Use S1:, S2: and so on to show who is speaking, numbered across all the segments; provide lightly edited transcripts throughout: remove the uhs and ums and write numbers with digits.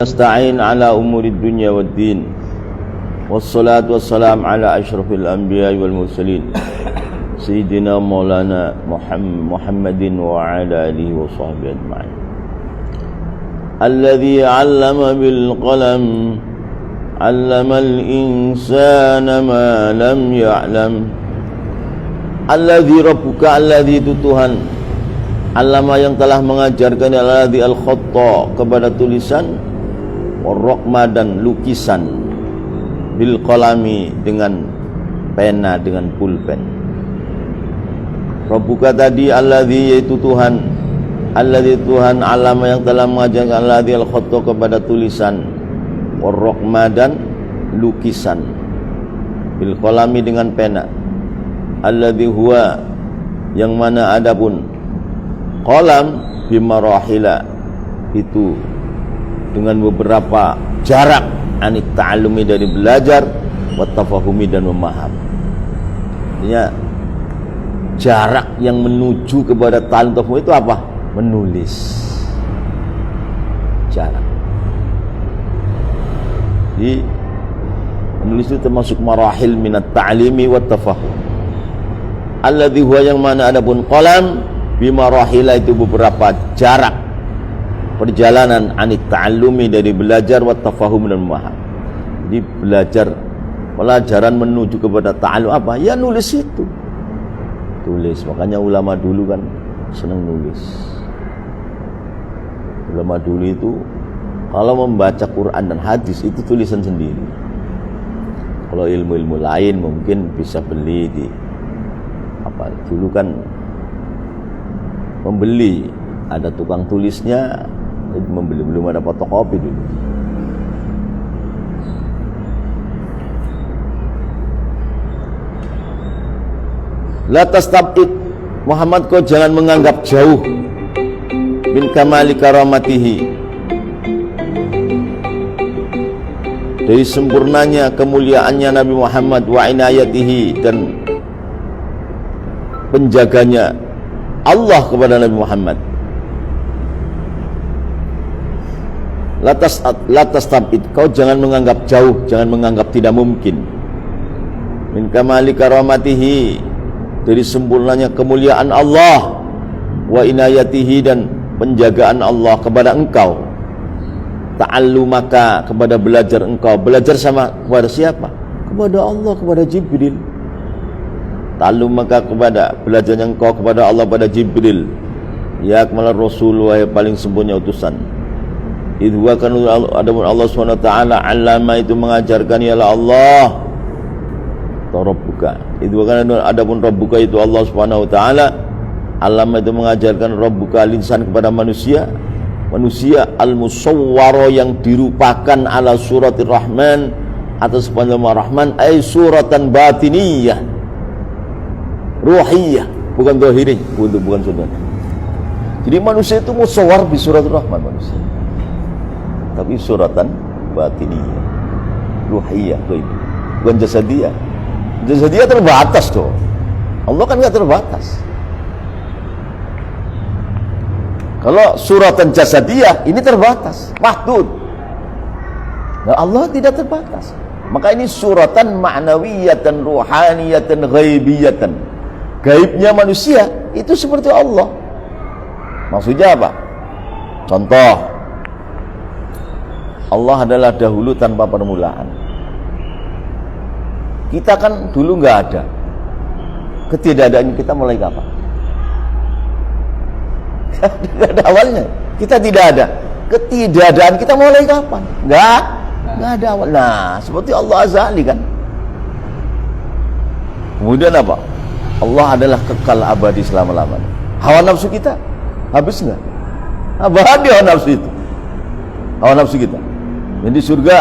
S1: Nasta'in ala umurid dunya wad din. Wassalatu wassalam ala asyrafil anbiya wal mursalin. Sayyidina Maulana Muhammadin wa ala alihi wa sahbihi ajma'in. Alladhi 'allama bil qalam, 'allamal insana ma lam ya'lam. Alladhi rabbuka, alladhi itu Tuhan. 'Allama yang telah mengajarkan, alladhi al-khatta kepada tulisan, warraqma dan lukisan, bil qalami dengan pena, dengan pulpen. Rabbuka tadi alladzi yaitu Tuhan, alladzi Tuhan, alama yang telah mengajarkan, alladzi al-khatta kepada tulisan, warraqma dan lukisan, bil qalami dengan pena. Alladzi huwa yang mana adapun qalam bimarahila itu dengan beberapa jarak anit ta'allumi dari belajar, wa tafahumi dan memaham. Artinya jarak yang menuju kepada ta'allum itu apa? Menulis. Jarak. Jadi menulis itu termasuk marahil minat ta'limi wa tafahum. Alladzi huwa yang mana adapun qalam bimarahila itu beberapa jarak perjalanan anit ta'allumi dari belajar, wa tafahum dan memaham. Jadi belajar, pelajaran menuju kepada ta'allum apa? Ya nulis itu. Tulis. Makanya ulama dulu kan senang nulis. Ulama dulu itu kalau membaca Quran dan hadis itu tulisan sendiri. Kalau ilmu-ilmu lain mungkin bisa beli di apa? Dulu kan membeli, ada tukang tulisnya. Membeli, belum ada fotokopi dulu. La tastabid, Muhammad, kau jangan menganggap jauh min kamali karamatihi, dari sempurnanya kemuliaannya Nabi Muhammad, wa inayatihi dan penjaganya Allah kepada Nabi Muhammad. Latas tabid, kau jangan menganggap jauh, jangan menganggap tidak mungkin. Min kamali karamatihi, dari sempurnanya kemuliaan Allah, wa inayatihi dan penjagaan Allah kepada engkau. Ta'allumaka, kepada belajar engkau. Belajar sama kepada siapa? Kepada Allah, kepada Jibril. Ta'allumaka, kepada belajarnya engkau kepada Allah, pada Jibril. Ya akmalar rasul, wahai paling sempurna utusan. Idhu kan adapun Allah SWT alama itu mengajarkan, ialah Allah atau Rabbuka. Idhu kan adapun Rabbuka itu Allah SWT alama itu mengajarkan, Rabbuka linsan kepada manusia, manusia al-musawwaro yang dirupakan ala suratir rahman, atas sepanjang rahman, ay suratan batiniyah ruhiyah, bukan zahiri, bukan sunnah. Jadi manusia itu musawwar di suratir rahman manusia, tapi suratan batiniyah ruhiyah, bukan jasadiyah. Jasadiyah terbatas tuh, Allah kan nggak terbatas. Kalau suratan jasadiyah ini terbatas, mahdud. Nah, Allah tidak terbatas. Maka ini suratan ma'nawiyatan, ruhaniyatan, ghaibiyatan. Gaibnya manusia itu seperti Allah. Maksudnya apa? Contoh, Allah adalah dahulu tanpa permulaan. Kita kan dulu nggak ada. Ketidakadaan kita mulai kapan? Tidak ada awalnya. Kita tidak ada. Ketidakadaan kita mulai kapan? Nggak ada awal. Nah, seperti Allah azali kan. Kemudian apa? Allah adalah kekal abadi selama-lamanya. Hawa nafsu kita habis nggak? Abadi hawa nafsu itu. Hawa nafsu kita. Jadi surga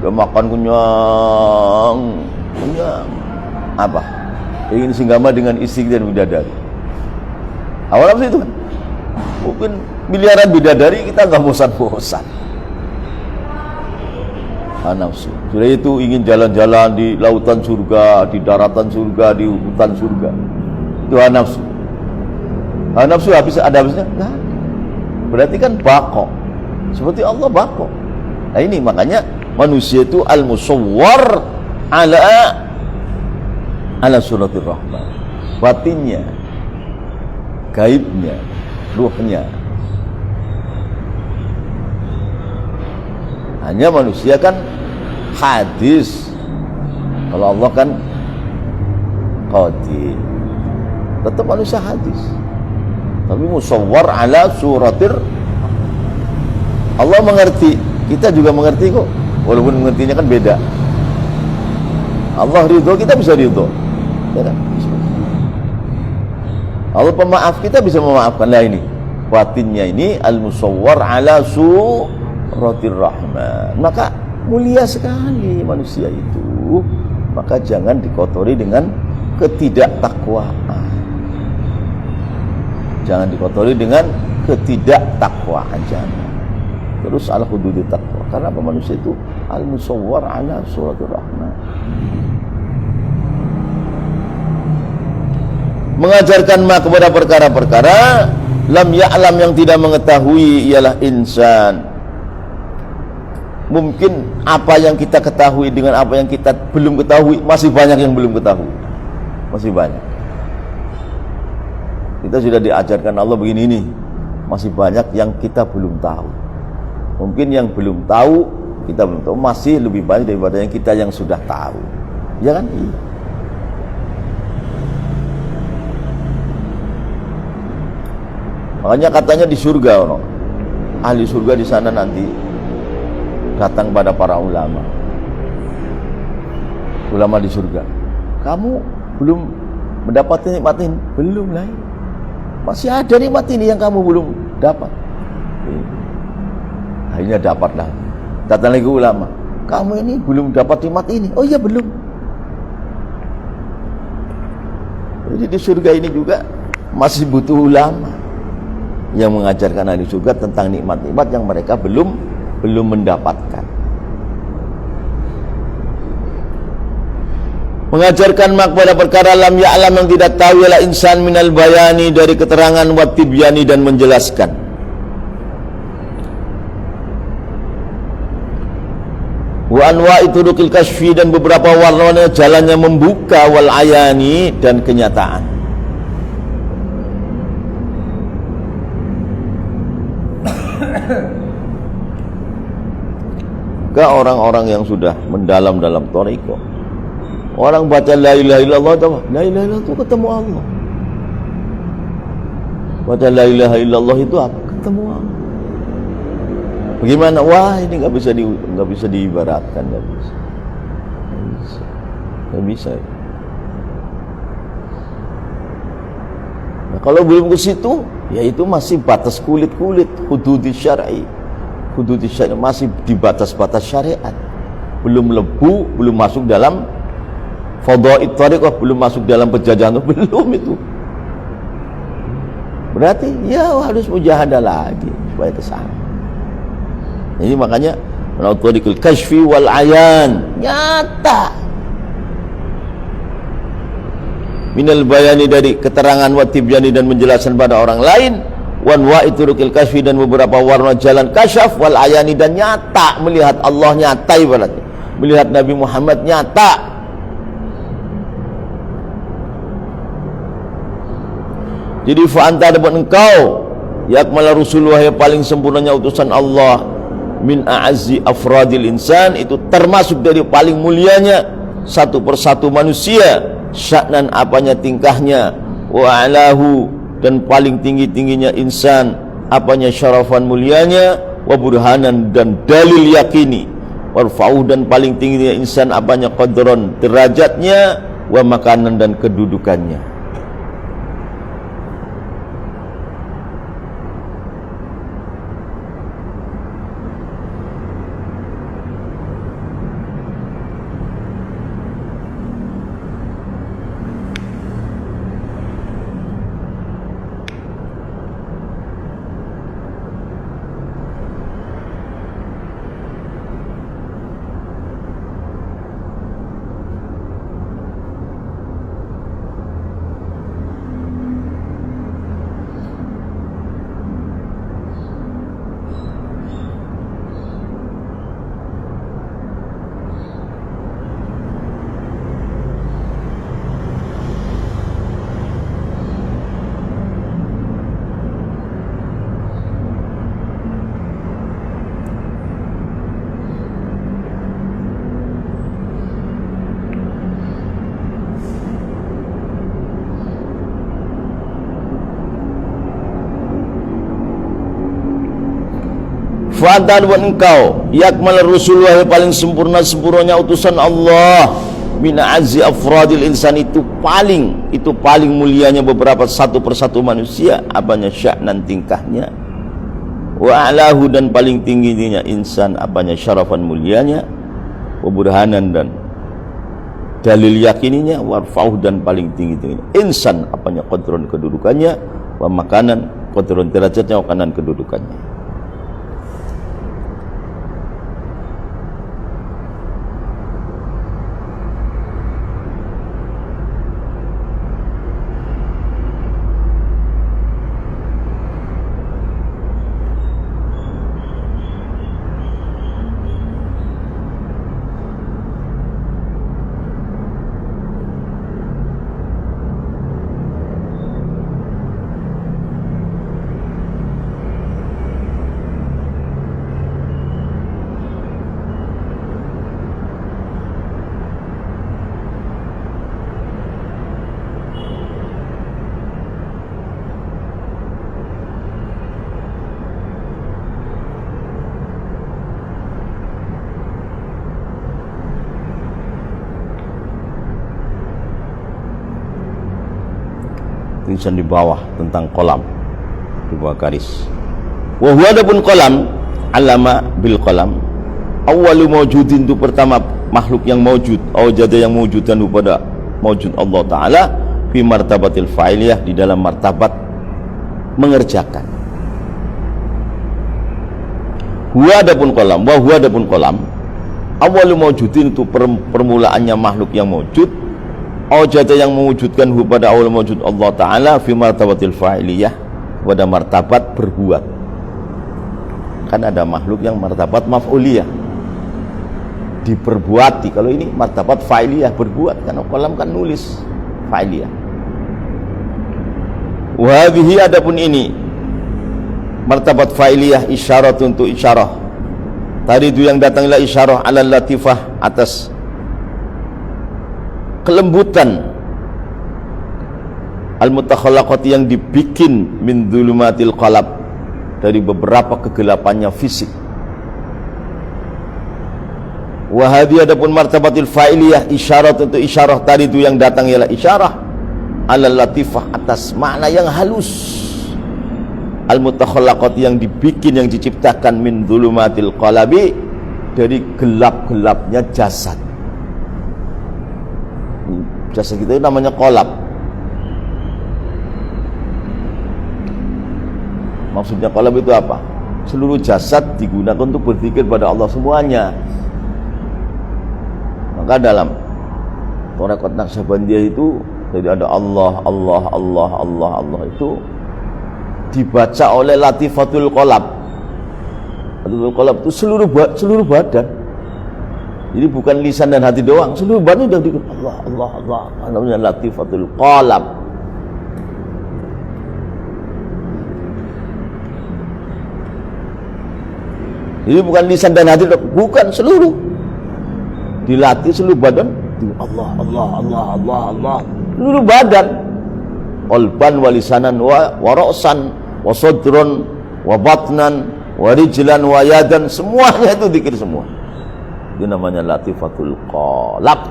S1: gak makan kenyang apa? Ingin singgama dengan istri dan bidadari. Hawa nafsu itu kan. Mungkin miliaran bidadari kita gak bosan-bosan. Hawa nafsu. Sudah itu ingin jalan-jalan di lautan surga, di daratan surga, di hutan surga. Itu hawa nafsu. Hawa nafsu ada habisnya? Enggak. Berarti kan bako. Seperti Allah bako. Nah ini makanya manusia itu al-musawwar ala suratir rahman. Batinnya, gaibnya, ruhnya. Hanya manusia kan hadis. Kalau Allah kan qadim. Tetap manusia hadis. Tapi musawwar ala suratir. Allah mengerti, kita juga mengerti kok. Walaupun mengertinya kan beda. Allah ridho, kita bisa ridho. Ya kan? Allah pemaaf, kita bisa memaafkan. Lah ini batinnya ini al-musawwar ala suratir rahman. Maka mulia sekali manusia itu. Maka jangan dikotori dengan ketidaktakwaan. Jangan dikotori dengan ketidaktakwaan, jangan. Terus ala hududit taqwa. Karena apa? Manusia itu al-musawwar ala suratir rahman. Mengajarkan kepada perkara-perkara lam ya'lam, yang tidak mengetahui ialah insan. Mungkin apa yang kita ketahui dengan apa yang kita belum ketahui, masih banyak yang belum ketahui. Masih banyak. Kita sudah diajarkan Allah begini ini, masih banyak yang kita belum tahu. Mungkin yang belum tahu, kita belum tahu, masih lebih banyak daripada yang kita yang sudah tahu. Ya kan? Iya. Makanya katanya di surga, ahli surga di sana nanti datang pada para ulama. Ulama di surga. Kamu belum mendapatkan nikmat ini? Belum lah. Masih ada nikmat ini yang kamu belum dapat. Akhirnya dapatlah. Datang lagi ulama. Kamu ini belum dapat nikmat ini? Oh iya belum. Jadi di surga ini juga masih butuh ulama yang mengajarkan ahli surga tentang nikmat-nikmat yang mereka belum mendapatkan. Mengajarkan kepada perkara lam ya'lam, yang tidak tahu ialah insan minal bayani, dari keterangan, wa tibyani, dan menjelaskan. Wa anwa'i turuqil kasfi, dan beberapa warna jalannya membuka, wal ayani, dan kenyataan. Ke orang-orang yang sudah mendalam dalam thariqah, orang baca la ilaha illallah, la ilaha illallah itu ketemu Allah. Baca la ilaha illallah itu apa? Ketemu Allah. Bagaimana? Wah, ini nggak bisa diibaratkan, nggak bisa. Nah, kalau belum ke situ, ya itu masih batas kulit hududis syar'i. Hududis syar'i masih di batas-batas syariat. Belum lebu, belum masuk dalam fadha'it thariqah, belum masuk dalam penjajahan, belum itu. Berarti ya harus mujahadah lagi supaya ke sana. Ini makanya tariqul kashfi wal ayan, nyata. Minal bayani, dari keterangan, wa tibyani, dan menjelaskan pada orang lain, wan wa turuqil kasfi, dan beberapa warna jalan kasyaf, wal ayani, dan nyata melihat Allah, nyata ibaratnya melihat Nabi Muhammad, nyata. Jadi fa anta, dapat engkau ya akmal rasulullah, yang paling sempurnanya utusan Allah, min a'azzi afradil insan, itu termasuk dari paling mulianya satu persatu manusia, sya'nan, apanya tingkahnya, wa alahu, dan paling tinggi-tingginya insan, apanya syarafan, mulianya, wa burhanan, dan dalil yakini, warfa'uh, dan paling tingginya insan, apanya qadron, derajatnya, wa makanan, dan kedudukannya. Fa'antan buat engkau yakmal rusul wahai paling sempurnanya utusan Allah, min azzi afradil insan, itu paling mulianya beberapa satu persatu manusia, apanya sya'nan tingkahnya, wa a'lahu dan paling tingginya insan, apanya syarafan mulianya, wa burhanan dan dalil yakininya, warfa'uh dan paling tinggi insan, apanya qadron kedudukannya, wa makanan qadron derajatnya, wa kanan kedudukannya. Tulisan di bawah tentang kolam, di bawah garis. Wa huwa adapun kolam, alama bil kolam, awwalu mawjudin, itu pertama makhluk yang mawjud, awjada yang mawjudan pada mawjud Allah Ta'ala, fi martabatil fa'iliyah, di dalam martabat mengerjakan. Huwa adapun kolam, wa huwa adapun kolam, awwalu mawjudin, itu permulaannya makhluk yang mawjud, awjada yang mewujudkan pada awal mewujud Allah Ta'ala, fi martabatil fa'iliyah, pada martabat berbuat. Kan ada makhluk yang martabat maf'uliyah, diperbuati. Kalau ini martabat fa'iliyah, berbuat. Karena kolam kan nulis fa'iliyah. Wahadihi adapun ini martabat fa'iliyah, isyarat untuk isyarah. Tadi itu yang datanglah isyarah ala latifah, atas kelembutan al-mutakhallaqati, yang dibikin min dhulumatil qalab, dari beberapa kegelapannya fisik. Wa hadhihi adapun martabatil fa'iliyah, isyarat untuk isyarah. Tadi itu yang datang ialah isyarah ala latifah, atas makna yang halus, al-mutakhallaqati, yang dibikin, yang diciptakan min dhulumatil qalabi, dari gelap-gelapnya jasad. Jasad kita itu namanya kolab. Maksudnya kolab itu apa? Seluruh jasad digunakan untuk berzikir pada Allah semuanya. Maka dalam Thariqat Naqsyabandiyah itu jadi ada Allah, Allah, Allah, Allah, Allah, itu dibaca oleh latifatul kolab. Latifatul kolab itu seluruh badan. Jadi bukan lisan dan hati doang, seluruh badan udah dikit Allah, Allah, Allah. Namanya latifatul qalab. Jadi bukan lisan dan hati, bukan, seluruh. Dilatih seluruh badan. Allah, Allah, Allah, Allah, Allah. Seluruh badan. Qalban wa lisanan wa ra'san wa sadran wa batnan wa rijlan wa yadan, semuanya itu zikir semua. Itu namanya latifatul qalab.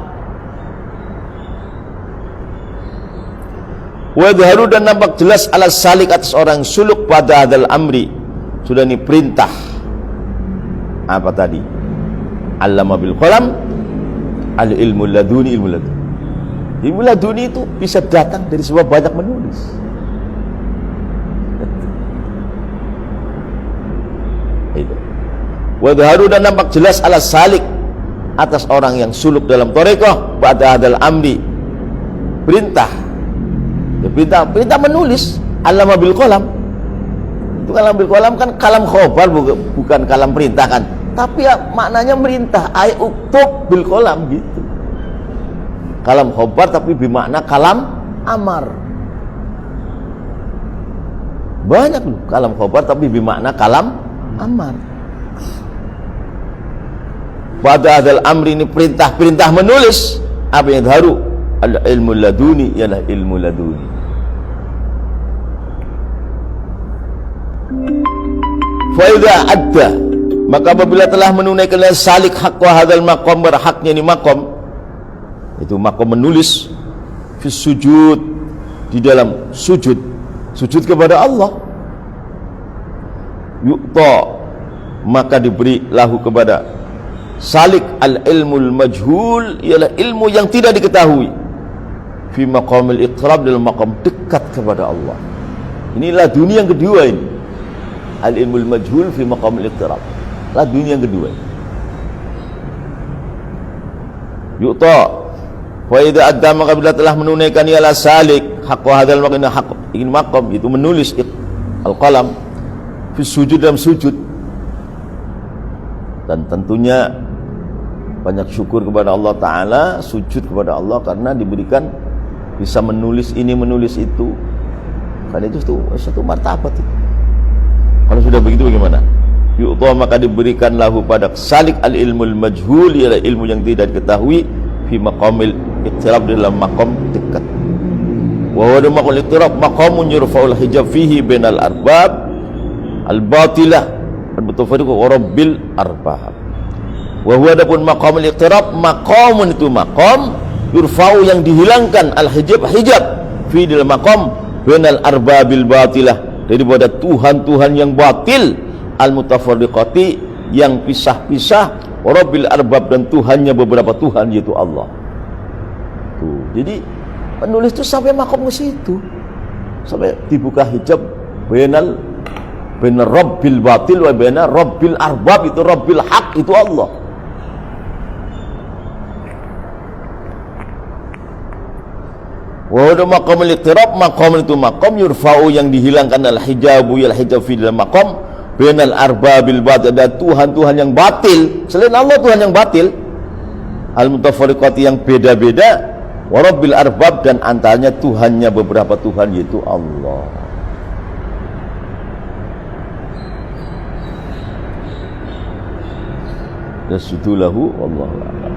S1: Wa yadharu, dan nampak jelas ala salik, atas orang suluk pada hadal amri, sudah ini perintah. Apa tadi? Allama bil qalam, al ilmu laduni, ilmu laduni. Ilmu laduni itu bisa datang dari sebab banyak menulis. Itu. Wa yadharu, dan nampak jelas ala salik, atas orang yang suluk dalam thariqah, pada hadal amri, perintah. Ya, perintah menulis. Allama bil qalam, itu kalam bil qalam kan kalam khobar, bukan kalam perintah kan, tapi ya maknanya merintah. Ay uktub bil qalam, gitu. Kalam khobar tapi bermakna kalam amar. Banyak loh kalam khobar tapi bermakna kalam amar. Pada hadal amri, ini perintah menulis. Apa yang haru? Al ilmu laduni, ialah ilmu laduni. Fa idza adda, Maka apabila telah menunaikan salik hak wa hadzal maqam, berhaknya ini maqam, itu maqam menulis fi sujud, di dalam sujud kepada Allah, yu'ta, maka diberi lahu kepada salik al ilmul majhul, ialah ilmu yang tidak diketahui, fi maqamil iqrab, dalam maqam dekat kepada Allah. Inilah dunia yang kedua ini, al ilmul majhul fi maqamil iqrab, lah dunia yang kedua. Yu'ta wa idza adda, maka bila telah menunaikan ialah salik hak wa hadzal maqam, hak ingin maqam itu menulis al-qalam fi sujud, dalam sujud. Dan tentunya banyak syukur kepada Allah Ta'ala, sujud kepada Allah karena diberikan bisa menulis ini, menulis itu. Karena itu satu martabat itu. Kalau sudah begitu bagaimana? Yu'ta, maka diberikan lahu pada salik al-ilmul majhul, ialah ilmu yang tidak diketahui, fi maqamil iqtirab, dalam maqam dekat. Wa huwa maqamul iqtirab maqamun yurfa'ul hijab fihi bainal arbab al-batilah al-mutafarriq wa rabbil arbab. Wa huwa adapun maqamul iqtirab, maqamun itu maqam yurfa'u, yang dihilangkan al-hijab, hijab, fi dalam maqam bainal arbabil batilah, daripada Tuhan-Tuhan yang batil, al-mutafarriqati, yang pisah-pisah, rabbil arbab, dan Tuhannya beberapa Tuhan, yaitu Allah. Tuh, jadi penulis itu sampai makom ke situ, sampai dibuka hijab bainal rabbil batil wa bainal rabbil arbab, itu rabbil haq, itu Allah. Wa huwa maqamul iqtirab, maqam itu maqam yurfa'u, yang dihilangkan al-hijabu, ya al-hijab fi dalam maqam bainal arbabil batil, ada Tuhan-Tuhan yang batil selain Allah, Tuhan yang batil, al-mutafarriqati, yang beda-beda, wa rabbil arbab, dan antaranya Tuhannya beberapa Tuhan, yaitu Allah. Yasjudu lahu wallahu a'lam.